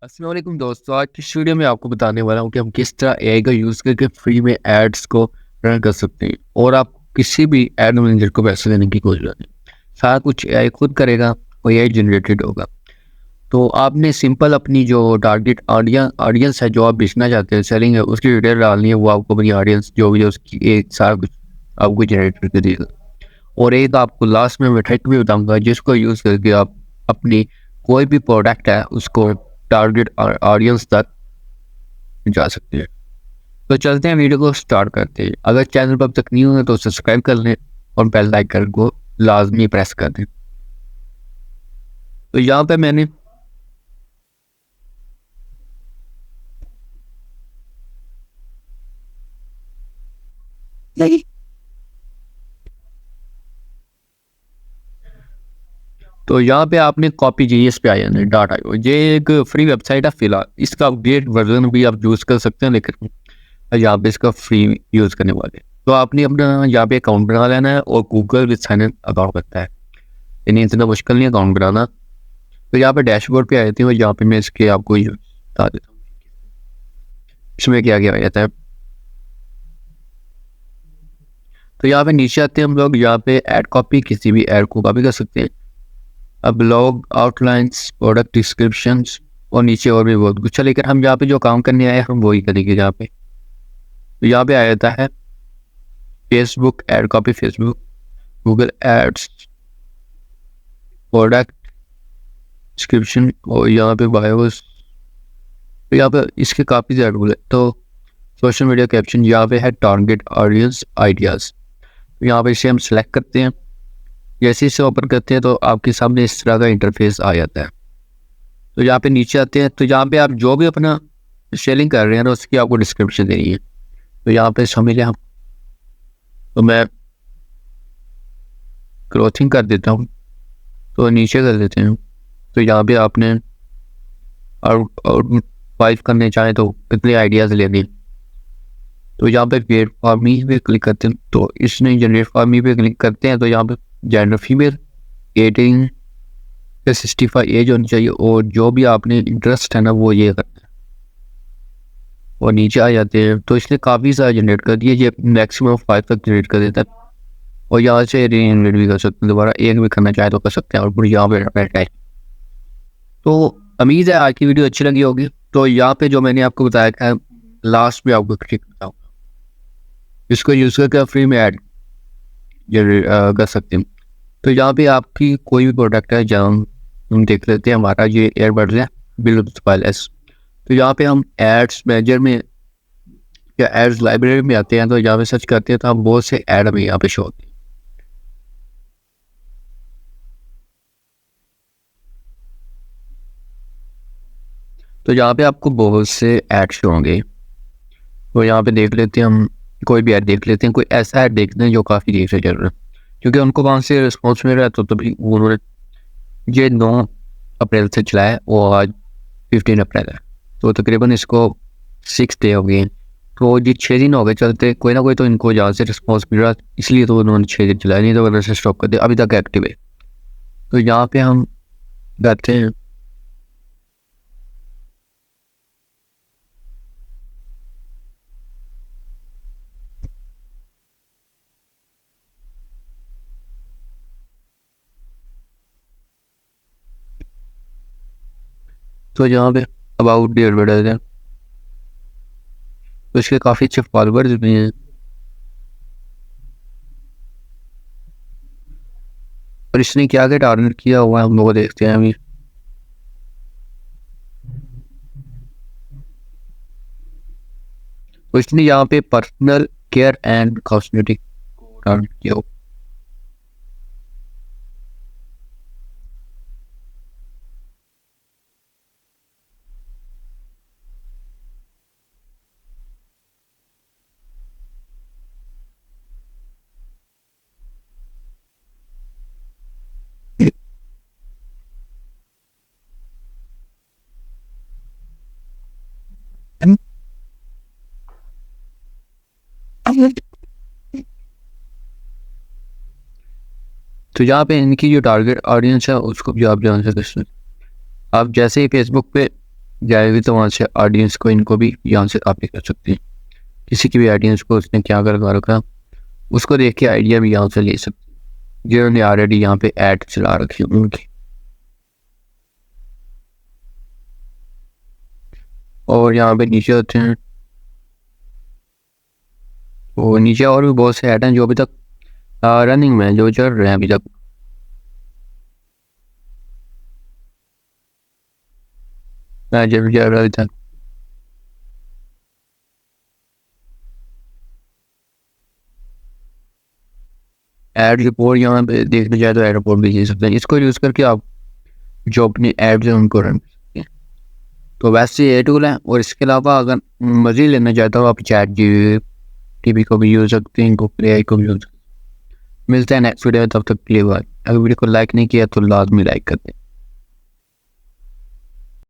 अस्सलाम वालेकुम दोस्तों, आज की इस वीडियो में आपको बताने वाला हूँ कि हम किस तरह एआई का यूज़ करके फ्री में एड्स को रन कर सकते हैं और आप किसी भी एड मैनेजर को पैसे देने की कोशिश करें। सारा कुछ एआई खुद करेगा और एआई जनरेटेड होगा। तो आपने सिंपल अपनी जो टारगेट ऑडियंस है, जो आप बेचना चाहते हैं, सेलिंग है, उसकी डिटेल डालनी है। वो आपको अपनी ऑडियंस जो भी है उसकी एक सारा कुछ आपको जनरेट करके देगा। और एक आपको लास्ट में मैं ट्रिक भी बताऊंगा जिसको यूज़ करके आप अपनी कोई भी प्रोडक्ट है उसको टारगेट ऑडियंस तक जा सकते हैं। तो चलते हैं, वीडियो को स्टार्ट करते हैं। अगर चैनल पर अब तक नहीं हुआ तो सब्सक्राइब कर लें और बेल आइकन को लाजमी प्रेस कर दें। तो यहाँ पे मैंने तो यहाँ पे आपने कॉपी जीएस पे आ जाना है, डाटा। ये एक फ्री वेबसाइट है फिलहाल, इसका अपडेट वर्जन भी आप यूज़ कर सकते हैं, लेकिन यहाँ पे इसका फ्री यूज़ करने वाले। तो आपने अपना यहाँ पे अकाउंट बना लेना है और Google with sign in account करता है। यानी इतना मुश्किल नहीं है अकाउंट बनाना। तो यहाँ पे डैशबोर्ड पे आ जाती है और यहाँ पे मैं इसके आपको बता देता हूँ इसमें क्या क्या आ जाता है। तो यहाँ पे नीचे आते हैं हम लोग, यहाँ पे ऐड कॉपी, किसी भी ऐड को कॉपी कर सकते हैं। अब ब्लॉग आउटलाइंस, प्रोडक्ट डिस्क्रिप्शंस और नीचे और भी बहुत कुछ है, लेकिन हम यहाँ पे जो काम करने आए हैं हम वही करेंगे यहाँ पे। तो यहाँ पे आ जाता है Facebook ad copy, Facebook, Google ads, product description और यहाँ पे बायोस। तो यहाँ पे इसके काफ़ी ज़्यादा रूल है। तो सोशल मीडिया कैप्शन, यहाँ पे है टारगेट ऑडियंस आइडियाज़। तो यहाँ पे इसे हम सेलेक्ट करते हैं। जैसे इसे ओपन करते हैं तो आपके सामने इस तरह का इंटरफेस आ जाता है। तो यहाँ पे नीचे आते हैं, तो यहाँ पे आप जो भी अपना सेलिंग कर रहे हैं ना उसकी आपको डिस्क्रिप्शन देनी है। तो यहाँ पे समझ हम, तो मैं क्लोथिंग कर देता हूँ, तो नीचे कर देते हैं। तो यहाँ पे आपने और वाइफ करने चाहें तो कितने आइडियाज़ लेने। तो यहाँ पे क्रिएट फार्मी पे क्लिक करते हैं, तो इसने जनरेट फार्मी पे क्लिक करते हैं। तो यहाँ पे जेंडर फीमेल, 18 या 65 एज होनी चाहिए और जो भी आपने इंटरेस्ट है ना वो ये करना है। और नीचे आ जाते हैं, तो इसने काफ़ी सारा जनरेट कर दिया। ये मैक्सिमम 5 तक जनरेट कर देता है और यहाँ से रीजनरेट भी कर सकते हैं। दोबारा एक भी करना चाहे तो कर सकते हैं और फिर यहाँ पे बैठा है। तो उम्मीद है आज की वीडियो अच्छी लगी होगी। तो यहाँ पे जो मैंने आपको बताया था लास्ट में आपको क्लिक बताऊँ, इसको यूज़ करके फ्री में ऐड कर सकते हैं। तो यहाँ पे आपकी कोई भी प्रोडक्ट है, जहाँ हम देख लेते हैं हमारा ये एयरबड्स है ब्लूटूथ वायरलेस। तो यहाँ पे हम एड्स मैनेजर में या एड्स लाइब्रेरी में आते हैं, तो यहाँ पे सर्च करते हैं तो हम बहुत से ऐड हमें यहाँ पे शो होते हैं। तो यहाँ पे आपको बहुत से ऐड शो होंगे। तो यहाँ पे देख लेते हैं, हम कोई भी ऐड देख लेते हैं, कोई ऐसा ऐड देखते हैं जो काफ़ी देर से चल रहा है, क्योंकि उनको वहाँ से रिस्पॉन्स मिल रहा है। तो तभी उन्होंने ये 9 अप्रैल से चलाया और आज 15 अप्रैल है, तो तकरीबन इसको 6 डे हो गए। तो ये 6 दिन हो गए चलते, कोई ना कोई तो इनको जहाँ से रिस्पॉन्स मिल रहा है, इसलिए तो उन्होंने 6 दिन चलाया, नहीं तो वरना से स्टॉप कर दिया। अभी तक एक्टिव है। तो यहाँ पे हम जाते हैं, तो यहाँ पे अबाउट दी एडवर्टाइज है। तो इसके काफ़ी अच्छे फॉलोअर्स भी हैं। और इसने क्या क्या टारगेट किया हुआ है हम लोग देखते हैं अभी। तो इसने यहाँ पे personal care and cosmetic target किया हुआ है। तो यहाँ पे इनकी जो टारगेट ऑडियंस है उसको भी आप जान सकते हैं। आप जैसे ही फेसबुक पे जाएगी तो वहाँ से ऑडियंस को इनको भी यहाँ से कॉपी कर सकते हैं। किसी की भी ऑडियंस को उसने क्या कर रखा उसको देख के आइडिया भी यहाँ से ले सकते हैं, जिन्होंने ऑलरेडी यहाँ पे ऐड चला रखी है उनकी। और यहाँ पे नीचे होते हैं, वो नीचे और भी बहुत से ऐड हैं जो अभी तक रनिंग में जो चल रहे हैं अभी तक। जब चल रहा था एड रिपोर्ट, यहाँ पे देखने जाए तो एड रिपोर्ट भी दे सकते हैं। इसको यूज़ करके आप जो अपनी एड्स हैं उनको रन कर सकते हैं। तो वैसे ये टूल है। और इसके अलावा अगर मज़ीद लेना चाहता हो आप चैट जीपीटी को भी यूज़ सकते हैं, गूगल एआई को भी यूज़ सकते हैं। मिलते हैं नेक्स्ट वीडियो में, तब तक के लिए बाय। अगर वीडियो को लाइक नहीं किया तो लाजमी लाइक कर दें।